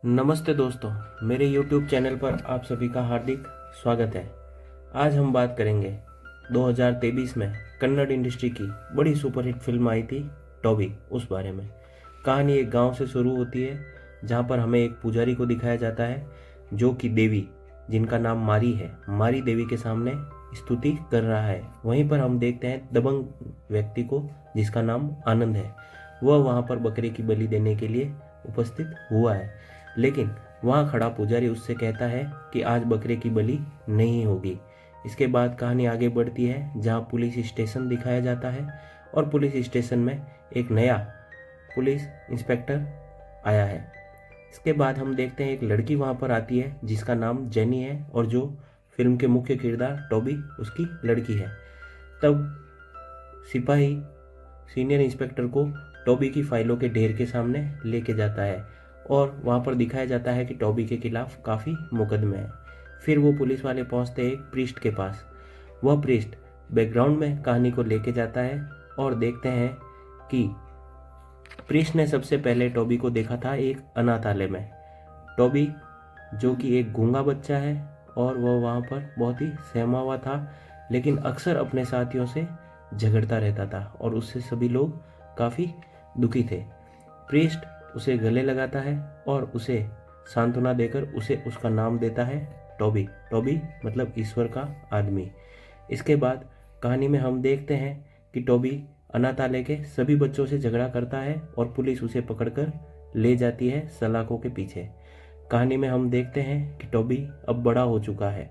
नमस्ते दोस्तों, मेरे YouTube चैनल पर आप सभी का हार्दिक स्वागत है। आज हम बात करेंगे 2023 में कन्नड़ इंडस्ट्री की बड़ी सुपरहिट फिल्म आई थी टॉबी, उस बारे में। कहानी एक गांव से शुरू होती है जहां पर हमें एक पुजारी को दिखाया जाता है जो कि देवी, जिनका नाम मारी है, मारी देवी के सामने स्तुति कर रहा है। वहीं पर हम देखते हैं दबंग व्यक्ति को जिसका नाम आनंद है। वह वहां पर बकरे की बलि देने के लिए उपस्थित हुआ है, लेकिन वहां खड़ा पुजारी उससे कहता है कि आज बकरे की बलि नहीं होगी। इसके बाद कहानी आगे बढ़ती है जहां पुलिस स्टेशन दिखाया जाता है और पुलिस स्टेशन में एक नया पुलिस इंस्पेक्टर आया है। इसके बाद हम देखते हैं एक लड़की वहां पर आती है जिसका नाम जेनी है और जो फिल्म के मुख्य किरदार टॉबी उसकी लड़की है। तब सिपाही सीनियर इंस्पेक्टर को टॉबी की फाइलों के ढेर के सामने लेके जाता है और वहाँ पर दिखाया जाता है कि टॉबी के खिलाफ काफ़ी मुकदमे हैं। फिर वो पुलिस वाले पहुँचते हैं एक प्रीस्ट के पास। वह प्रीस्ट बैकग्राउंड में कहानी को लेके जाता है और देखते हैं कि प्रीस्ट ने सबसे पहले टॉबी को देखा था एक अनाथालय में। टॉबी जो कि एक गूंगा बच्चा है और वह वहाँ पर बहुत ही सहमा हुआ था, लेकिन अक्सर अपने साथियों से झगड़ता रहता था और उससे सभी लोग काफ़ी दुखी थे। प्रीस्ट उसे गले लगाता है और उसे सांत्वना देकर उसे उसका नाम देता है टॉबी। टॉबी मतलब ईश्वर का आदमी। इसके बाद कहानी में हम देखते हैं कि टॉबी अनाथालय के सभी बच्चों से झगड़ा करता है और पुलिस उसे पकड़कर ले जाती है सलाखों के पीछे। कहानी में हम देखते हैं कि टॉबी अब बड़ा हो चुका है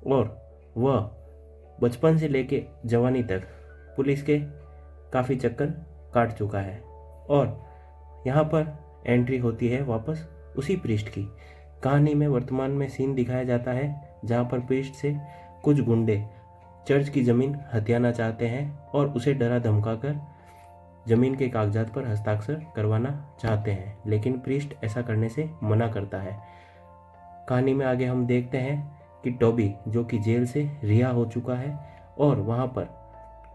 और वह बचपन से लेके जवानी तक पुलिस के काफ़ी चक्कर काट चुका है। और यहाँ पर एंट्री होती है वापस उसी प्रीस्ट की। कहानी में वर्तमान में सीन दिखाया जाता है जहाँ पर प्रीस्ट से कुछ गुंडे चर्च की ज़मीन हथियाना चाहते हैं और उसे डरा धमकाकर ज़मीन के कागजात पर हस्ताक्षर करवाना चाहते हैं, लेकिन प्रीस्ट ऐसा करने से मना करता है। कहानी में आगे हम देखते हैं कि टॉबी जो कि जेल से रिहा हो चुका है और वहाँ पर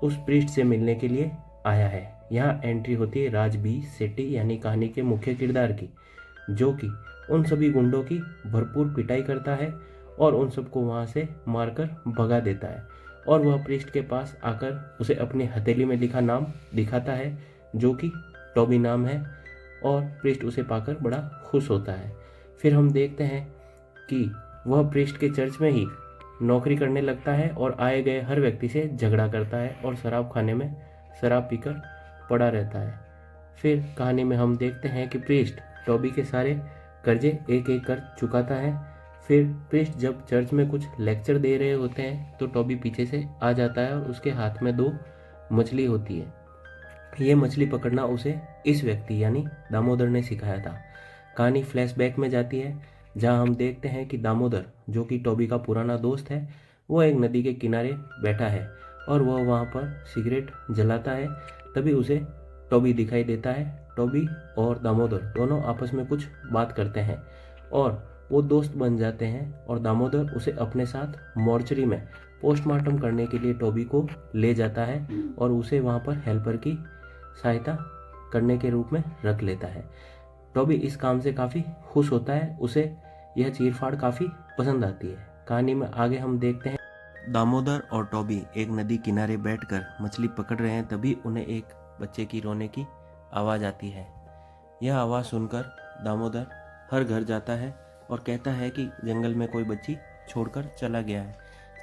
उस प्रीस्ट से मिलने के लिए आया है। यहाँ एंट्री होती है राज बी सेट्टी यानी कहानी के मुख्य किरदार की, जो कि उन सभी गुंडों की भरपूर पिटाई करता है और उन सबको वहाँ से मारकर भगा देता है। और वह प्रीस्ट के पास आकर उसे अपनी हथेली में लिखा नाम दिखाता है जो कि टॉबी नाम है और प्रीस्ट उसे पाकर बड़ा खुश होता है। फिर हम देखते हैं कि वह प्रीस्ट के चर्च में ही नौकरी करने लगता है और आए गए हर व्यक्ति से झगड़ा करता है और शराब खाने में शराब पीकर पड़ा रहता है। फिर कहानी में हम देखते हैं कि प्रीस्ट टॉबी के सारे कर्जे एक एक कर चुकाता है। फिर प्रीस्ट जब चर्च में कुछ लेक्चर दे रहे होते हैं तो टॉबी पीछे से आ जाता है और उसके हाथ में 2 मछली होती है। ये मछली पकड़ना उसे इस व्यक्ति यानी दामोदर ने सिखाया था। कहानी फ्लैशबैक में जाती है जहां हम देखते हैं कि दामोदर जो कि टॉबी का पुराना दोस्त है, वो एक नदी के किनारे बैठा है और वह वहाँ पर सिगरेट जलाता है। तभी उसे टॉबी दिखाई देता है। टॉबी और दामोदर दोनों आपस में कुछ बात करते हैं और वो दोस्त बन जाते हैं और दामोदर उसे अपने साथ मॉर्चरी में पोस्टमार्टम करने के लिए टॉबी को ले जाता है और उसे वहाँ पर हेल्पर की सहायता करने के रूप में रख लेता है। टॉबी इस काम से काफ़ी खुश होता है, उसे यह चीरफाड़ काफ़ी पसंद आती है। कहानी में आगे हम देखते हैं दामोदर और टॉबी एक नदी किनारे बैठकर मछली पकड़ रहे हैं। तभी उन्हें एक बच्चे की रोने की आवाज़ आती है। यह आवाज़ सुनकर दामोदर हर घर जाता है और कहता है कि जंगल में कोई बच्ची छोड़कर चला गया है।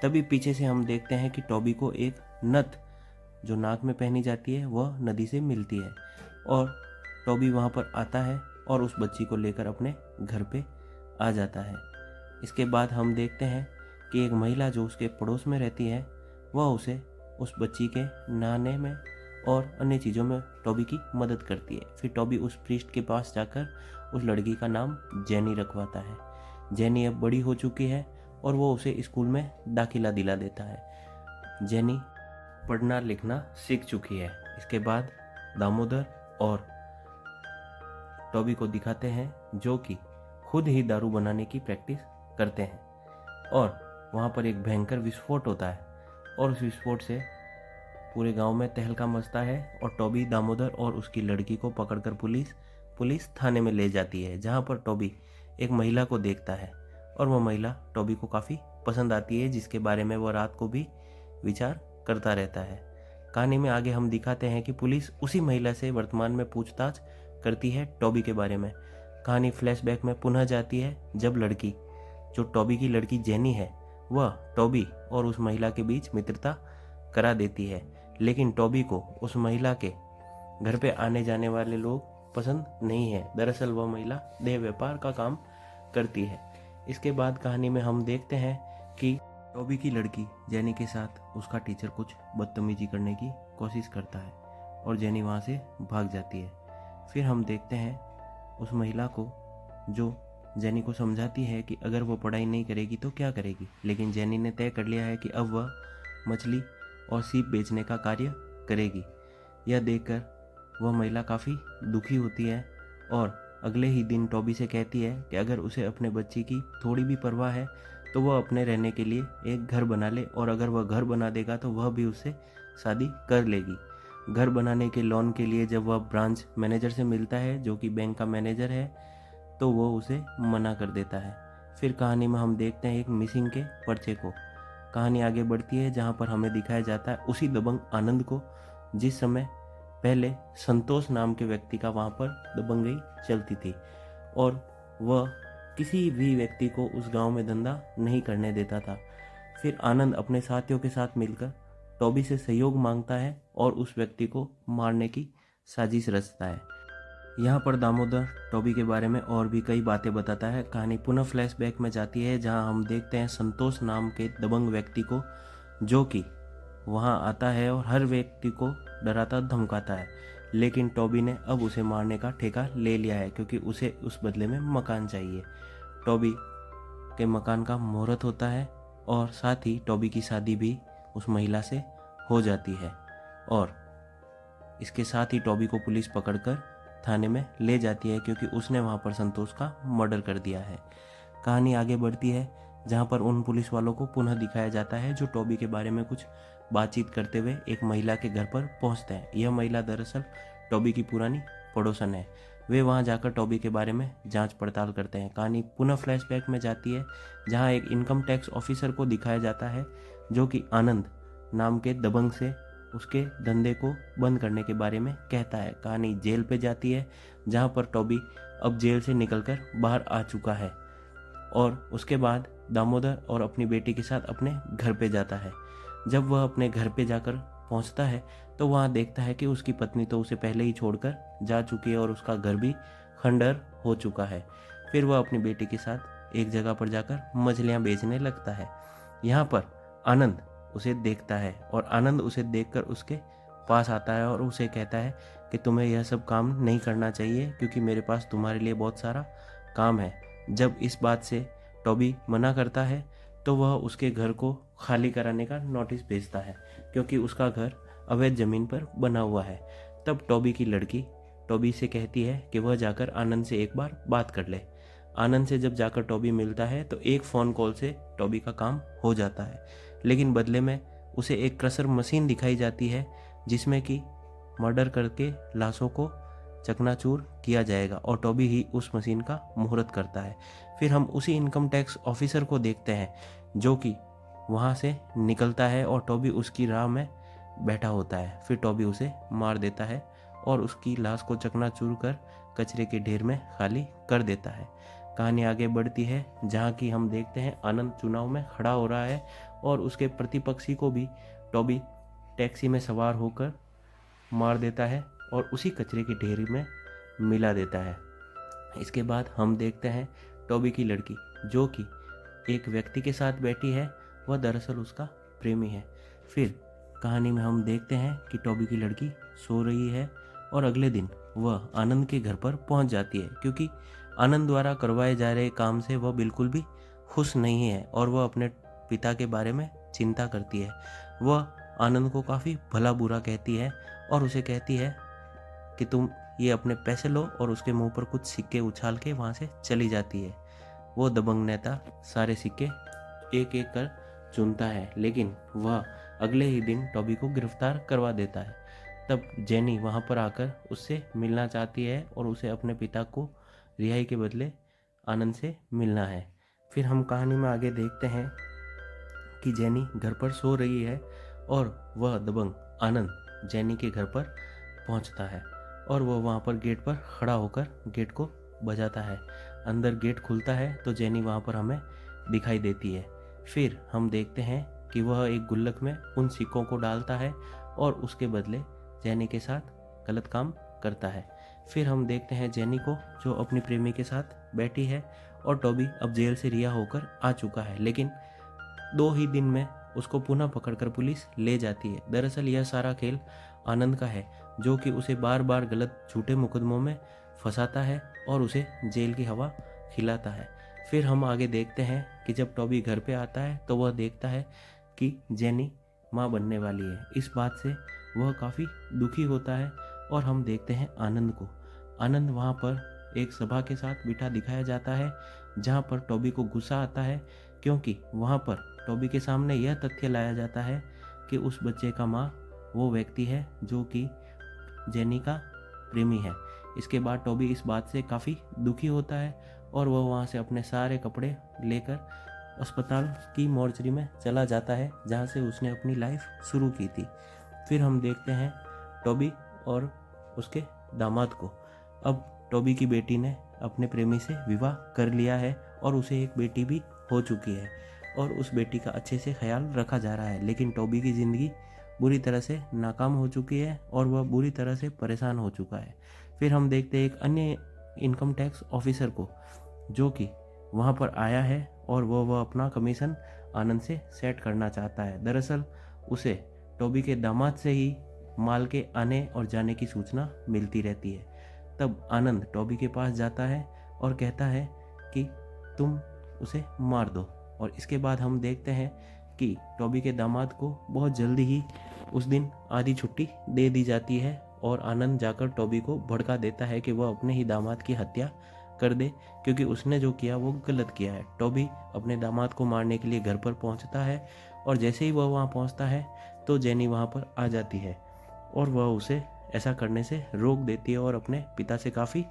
तभी पीछे से हम देखते हैं कि टॉबी को एक नथ जो नाक में पहनी जाती है वह नदी से मिलती है और टॉबी वहाँ पर आता है और उस बच्ची को लेकर अपने घर पे आ जाता है। इसके बाद हम देखते हैं कि एक महिला जो उसके पड़ोस में रहती है वह उसे उस बच्ची के नहाने में और अन्य चीज़ों में टॉबी की मदद करती है। फिर टॉबी उस प्रीस्ट के पास जाकर उस लड़की का नाम जेनी रखवाता है। जेनी अब बड़ी हो चुकी है और वो उसे स्कूल में दाखिला दिला देता है। जेनी पढ़ना लिखना सीख चुकी है। इसके बाद दामोदर और टॉबी को दिखाते हैं जो कि खुद ही दारू बनाने की प्रैक्टिस करते हैं और वहाँ पर एक भयंकर विस्फोट होता है और उस विस्फोट से पूरे गांव में तहलका मचता है और टॉबी दामोदर और उसकी लड़की को पकड़कर पुलिस थाने में ले जाती है, जहाँ पर टॉबी एक महिला को देखता है और वह महिला टॉबी को काफ़ी पसंद आती है, जिसके बारे में वह रात को भी विचार करता रहता है। कहानी में आगे हम दिखाते हैं कि पुलिस उसी महिला से वर्तमान में पूछताछ करती है टॉबी के बारे में। कहानी फ्लैशबैक में पुनः जाती है जब लड़की, जो टॉबी की लड़की जेनी है, वह टॉबी और उस महिला के बीच मित्रता करा देती है। लेकिन टॉबी को उस महिला के घर पे आने जाने वाले लोग पसंद नहीं है। दरअसल वह महिला देह व्यापार का काम करती है। इसके बाद कहानी में हम देखते हैं कि टॉबी की लड़की जेनी के साथ उसका टीचर कुछ बदतमीजी करने की कोशिश करता है और जेनी वहाँ से भाग जाती है। फिर हम देखते हैं उस महिला को, जो जेनी को समझाती है कि अगर वो पढ़ाई नहीं करेगी तो क्या करेगी, लेकिन जेनी ने तय कर लिया है कि अब वह मछली और सीप बेचने का कार्य करेगी। यह देखकर वह महिला काफ़ी दुखी होती है और अगले ही दिन टॉबी से कहती है कि अगर उसे अपने बच्ची की थोड़ी भी परवाह है तो वह अपने रहने के लिए एक घर बना ले, और अगर वह घर बना देगा तो वह भी उससे शादी कर लेगी। घर बनाने के लोन के लिए जब वह ब्रांच मैनेजर से मिलता है, जो कि बैंक का मैनेजर है, तो वो उसे मना कर देता है। फिर कहानी में हम देखते हैं एक मिसिंग के पर्चे को। कहानी आगे बढ़ती है जहाँ पर हमें दिखाया जाता है उसी दबंग आनंद को, जिस समय पहले संतोष नाम के व्यक्ति का वहाँ पर दबंगई चलती थी और वह किसी भी व्यक्ति को उस गांव में धंधा नहीं करने देता था। फिर आनंद अपने साथियों के साथ मिलकर टॉबी से सहयोग मांगता है और उस व्यक्ति को मारने की साजिश रचता है। यहाँ पर दामोदर टॉबी के बारे में और भी कई बातें बताता है। कहानी पुनः फ्लैशबैक में जाती है जहाँ हम देखते हैं संतोष नाम के दबंग व्यक्ति को, जो कि वहाँ आता है और हर व्यक्ति को डराता धमकाता है। लेकिन टॉबी ने अब उसे मारने का ठेका ले लिया है, क्योंकि उसे उस बदले में मकान चाहिए। टॉबी के मकान का मुहूर्त होता है और साथ ही टॉबी की शादी भी उस महिला से हो जाती है और इसके साथ ही टॉबी को पुलिस पकड़कर थाने में ले जाती है, क्योंकि उसने वहाँ पर संतोष का मर्डर कर दिया है। कहानी आगे बढ़ती है जहाँ पर उन पुलिस वालों को पुनः दिखाया जाता है जो टॉबी के बारे में कुछ बातचीत करते हुए एक महिला के घर पर पहुँचते हैं। यह महिला दरअसल टॉबी की पुरानी पड़ोसन है। वे वहाँ जाकर टॉबी के बारे में जांच पड़ताल करते हैं। कहानी पुनः फ्लैशबैक में जाती है जहाँ एक इनकम टैक्स ऑफिसर को दिखाया जाता है, जो कि आनंद नाम के दबंग से उसके धंधे को बंद करने के बारे में कहता है। कहानी जेल पे जाती है जहाँ पर टॉबी अब जेल से निकलकर बाहर आ चुका है और उसके बाद दामोदर और अपनी बेटी के साथ अपने घर पे जाता है। जब वह अपने घर पे जाकर पहुंचता है तो वहाँ देखता है कि उसकी पत्नी तो उसे पहले ही छोड़कर जा चुकी है और उसका घर भी खंडर हो चुका है। फिर वह अपनी बेटी के साथ एक जगह पर जाकर मछलियाँ बेचने लगता है। यहाँ पर आनंद उसे देखता है और आनंद उसे देखकर उसके पास आता है और उसे कहता है कि तुम्हें यह सब काम नहीं करना चाहिए, क्योंकि मेरे पास तुम्हारे लिए बहुत सारा काम है। जब इस बात से टॉबी मना करता है तो वह उसके घर को खाली कराने का नोटिस भेजता है, क्योंकि उसका घर अवैध ज़मीन पर बना हुआ है। तब टॉबी की लड़की टॉबी से कहती है कि वह जाकर आनंद से एक बार बात कर ले। आनंद से जब जाकर टॉबी मिलता है तो एक फ़ोन कॉल से टॉबी का काम हो जाता है, लेकिन बदले में उसे एक क्रशर मशीन दिखाई जाती है जिसमें कि मर्डर करके लाशों को चकनाचूर किया जाएगा और टॉबी ही उस मशीन का मुहूर्त करता है। फिर हम उसी इनकम टैक्स ऑफिसर को देखते हैं जो कि वहाँ से निकलता है और टॉबी उसकी राह में बैठा होता है। फिर टॉबी उसे मार देता है और उसकी लाश को चकनाचूर कर कचरे के ढेर में खाली कर देता है। कहानी आगे बढ़ती है जहाँ की हम देखते हैं आनंद चुनाव में खड़ा हो रहा है और उसके प्रतिपक्षी को भी टॉबी टैक्सी में सवार होकर मार देता है और उसी कचरे के ढेर में मिला देता है। इसके बाद हम देखते हैं टॉबी की लड़की जो कि एक व्यक्ति के साथ बैठी है, वह दरअसल उसका प्रेमी है। फिर कहानी में हम देखते हैं कि टॉबी की लड़की सो रही है और अगले दिन वह आनंद के घर पर पहुंच जाती है, क्योंकि आनंद द्वारा करवाए जा रहे काम से वह बिल्कुल भी खुश नहीं है और वह अपने पिता के बारे में चिंता करती है। वह आनंद को काफ़ी भला बुरा कहती है और उसे कहती है कि तुम ये अपने पैसे लो, और उसके मुंह पर कुछ सिक्के उछाल के वहाँ से चली जाती है। वो दबंग नेता सारे सिक्के एक एक कर चुनता है, लेकिन वह अगले ही दिन टॉबी को गिरफ्तार करवा देता है। तब जेनी वहाँ पर आकर उससे मिलना चाहती है और उसे अपने पिता को रिहाई के बदले आनंद से मिलना है। फिर हम कहानी में आगे देखते हैं कि जेनी घर पर सो रही है और वह दबंग आनंद जेनी के घर पर पहुंचता है और वह वहां पर गेट पर खड़ा होकर गेट को बजाता है। अंदर गेट खुलता है तो जेनी वहां पर हमें दिखाई देती है। फिर हम देखते हैं कि वह एक गुल्लक में उन सिक्कों को डालता है और उसके बदले जेनी के साथ गलत काम करता है। फिर हम देखते हैं जेनी को जो अपनी प्रेमी के साथ बैठी है और टॉबी अब जेल से रिहा होकर आ चुका है, लेकिन 2 ही दिन में उसको पुनः पकड़कर पुलिस ले जाती है। दरअसल यह सारा खेल आनंद का है, जो कि उसे बार बार गलत झूठे मुकदमों में फंसाता है और उसे जेल की हवा खिलाता है। फिर हम आगे देखते हैं कि जब टॉबी घर पे आता है तो वह देखता है कि जेनी माँ बनने वाली है। इस बात से वह काफ़ी दुखी होता है और हम देखते हैं आनंद को। आनंद वहाँ पर एक सभा के साथ बिठा दिखाया जाता है, जहाँ पर टॉबी को गुस्सा आता है क्योंकि वहाँ पर टॉबी के सामने यह तथ्य लाया जाता है कि उस बच्चे का माँ वो व्यक्ति है जो कि जेनी का प्रेमी है। इसके बाद टॉबी इस बात से काफ़ी दुखी होता है और वह वहाँ से अपने सारे कपड़े लेकर अस्पताल की मॉर्चरी में चला जाता है, जहाँ से उसने अपनी लाइफ शुरू की थी। फिर हम देखते हैं टॉबी और उसके दामाद को। अब टॉबी की बेटी ने अपने प्रेमी से विवाह कर लिया है और उसे एक बेटी भी हो चुकी है और उस बेटी का अच्छे से ख्याल रखा जा रहा है, लेकिन टॉबी की ज़िंदगी बुरी तरह से नाकाम हो चुकी है और वह बुरी तरह से परेशान हो चुका है। फिर हम देखते हैं एक अन्य इनकम टैक्स ऑफिसर को, जो कि वहाँ पर आया है और वह अपना कमीशन आनंद से सेट करना चाहता है। दरअसल उसे टॉबी के दामाद से ही माल के आने और जाने की सूचना मिलती रहती है। तब आनंद टॉबी के पास जाता है और कहता है कि तुम उसे मार दो, और इसके बाद हम देखते हैं कि टॉबी के दामाद को बहुत जल्दी ही उस दिन आधी छुट्टी दे दी जाती है और आनंद जाकर टॉबी को भड़का देता है कि वह अपने ही दामाद की हत्या कर दे, क्योंकि उसने जो किया वो गलत किया है। टॉबी अपने दामाद को मारने के लिए घर पर पहुंचता है और जैसे ही वह वहां पहुंचता है तो जेनी वहां पर आ जाती है और वह उसे ऐसा करने से रोक देती है और अपने पिता से काफ़ी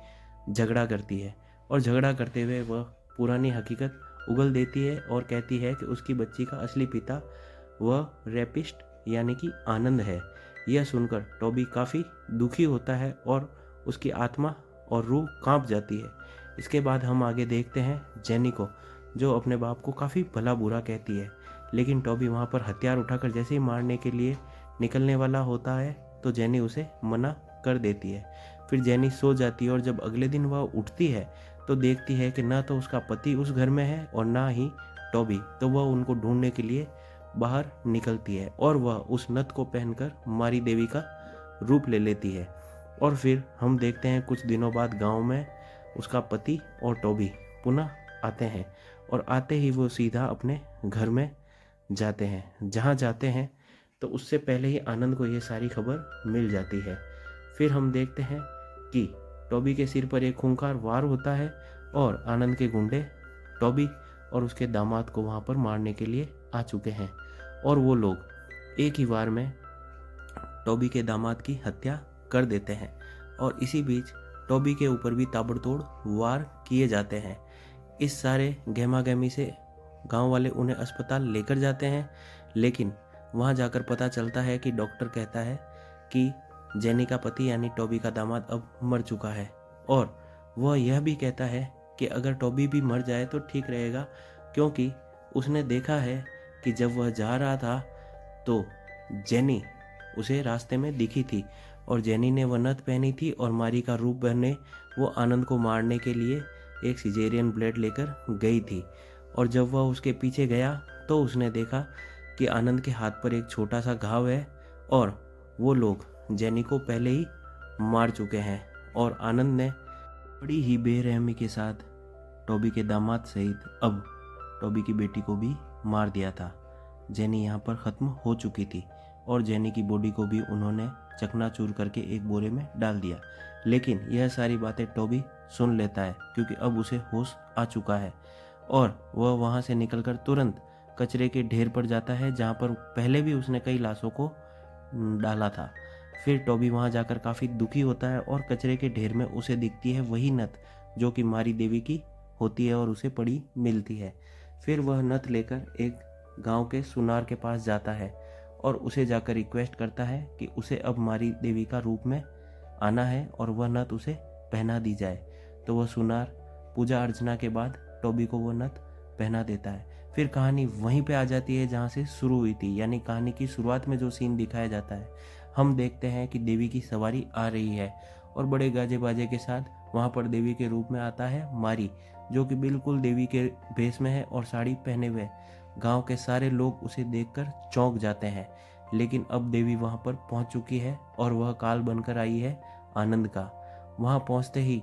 झगड़ा करती है। और झगड़ा करते हुए वह पुरानी हकीकत उगल देती है और कहती है कि उसकी बच्ची का असली पिता वह रेपिस्ट यानी कि आनंद है। यह सुनकर टॉबी काफ़ी दुखी होता है और उसकी आत्मा और रूह कांप जाती है। इसके बाद हम आगे देखते हैं जेनी को, जो अपने बाप को काफ़ी भला बुरा कहती है, लेकिन टॉबी वहाँ पर हथियार उठाकर जैसे ही मारने के लिए निकलने वाला होता है तो जेनी उसे मना कर देती है। फिर जेनी सो जाती है और जब अगले दिन वह उठती है तो देखती है कि ना तो उसका पति उस घर में है और ना ही टॉबी। तो वह उनको ढूंढने के लिए बाहर निकलती है और वह उस नथ को पहनकर मारी देवी का रूप ले लेती है। और फिर हम देखते हैं कुछ दिनों बाद गांव में उसका पति और टॉबी पुनः आते हैं और आते ही वो सीधा अपने घर में जाते हैं। जहाँ जाते हैं तो उससे पहले ही आनंद को ये सारी खबर मिल जाती है। फिर हम देखते हैं कि टॉबी के सिर पर एक खूंखार वार होता है और आनंद के गुंडे टॉबी और उसके दामाद को वहाँ पर मारने के लिए आ चुके हैं और वो लोग एक ही वार में टॉबी के दामाद की हत्या कर देते हैं। और इसी बीच टॉबी के ऊपर भी ताबड़तोड़ वार किए जाते हैं। इस सारे गहमागहमी से गांव वाले उन्हें अस्पताल लेकर जाते हैं, लेकिन वहां जाकर पता चलता है कि डॉक्टर कहता है कि जेनी का पति यानी टॉबी का दामाद अब मर चुका है और वह यह भी कहता है कि अगर टॉबी भी मर जाए तो ठीक रहेगा, क्योंकि उसने देखा है कि जब वह जा रहा था तो जेनी उसे रास्ते में दिखी थी और जेनी ने वह नथ पहनी थी और मारी का रूप पहने वो आनंद को मारने के लिए एक सिजेरियन ब्लेड लेकर गई थी। और जब वह उसके पीछे गया तो उसने देखा कि आनंद के हाथ पर एक छोटा सा घाव है और वो लोग जेनी को पहले ही मार चुके हैं और आनंद ने बड़ी ही बेरहमी के साथ टॉबी के दामाद सहित अब टॉबी की बेटी को भी मार दिया था। जेनी यहाँ पर ख़त्म हो चुकी थी और जेनी की बॉडी को भी उन्होंने चकनाचूर करके एक बोरे में डाल दिया। लेकिन यह सारी बातें टॉबी सुन लेता है क्योंकि अब उसे होश आ चुका है और वह वहाँ से निकलकर तुरंत कचरे के ढेर पर जाता है, जहाँ पर पहले भी उसने कई लाशों को डाला था। फिर टॉबी वहाँ जाकर काफ़ी दुखी होता है और कचरे के ढेर में उसे दिखती है वही नथ जो कि मारी देवी की होती है और उसे पड़ी मिलती है। फिर वह नथ लेकर एक गांव के सुनार के पास जाता है और उसे जाकर रिक्वेस्ट करता है कि उसे अब मारी देवी का रूप में आना है और वह नथ उसे पहना दी जाए। तो वह सुनार पूजा अर्चना के बाद टॉबी को वह नथ पहना देता है। फिर कहानी वहीं पे आ जाती है जहाँ से शुरू हुई थी, यानी कहानी की शुरुआत में जो सीन दिखाया जाता है, हम देखते हैं कि देवी की सवारी आ रही है और बड़े गाजे बाजे के साथ वहाँ पर देवी के रूप में आता है मारी, जो कि बिल्कुल देवी के भेष में है और साड़ी पहने हुए। गांव के सारे लोग उसे देखकर चौंक जाते हैं, लेकिन अब देवी वहाँ पर पहुँच चुकी है और वह काल बनकर आई है आनंद का। वहाँ पहुँचते ही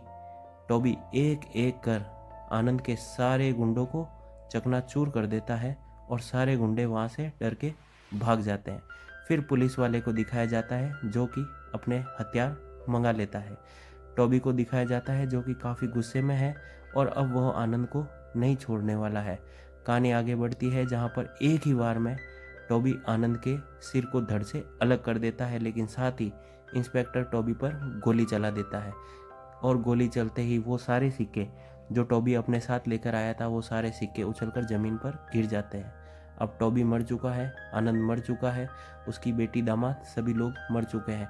टॉबी एक एक कर आनंद के सारे गुंडों को चकनाचूर कर देता है और सारे गुंडे वहाँ से डर के भाग जाते हैं। फिर पुलिस वाले को दिखाया जाता है जो कि अपने हथियार मंगा लेता है। टॉबी को दिखाया जाता है जो कि काफ़ी गुस्से में है और अब वह आनंद को नहीं छोड़ने वाला है। कहानी आगे बढ़ती है जहाँ पर एक ही बार में टॉबी आनंद के सिर को धड़ से अलग कर देता है, लेकिन साथ ही इंस्पेक्टर टॉबी पर गोली चला देता है और गोली चलते ही वो सारे सिक्के जो टॉबी अपने साथ लेकर आया था, वो सारे सिक्के उछलकर ज़मीन पर गिर जाते हैं। अब टॉबी मर चुका है, आनंद मर चुका है, उसकी बेटी दामाद सभी लोग मर चुके हैं।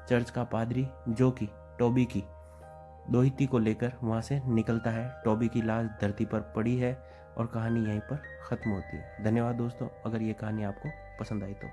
चर्च का पादरी जो कि टॉबी की दोहिती को लेकर वहाँ से निकलता है। टॉबी की लाश धरती पर पड़ी है और कहानी यहीं पर ख़त्म होती है। धन्यवाद दोस्तों, अगर ये कहानी आपको पसंद आई तो।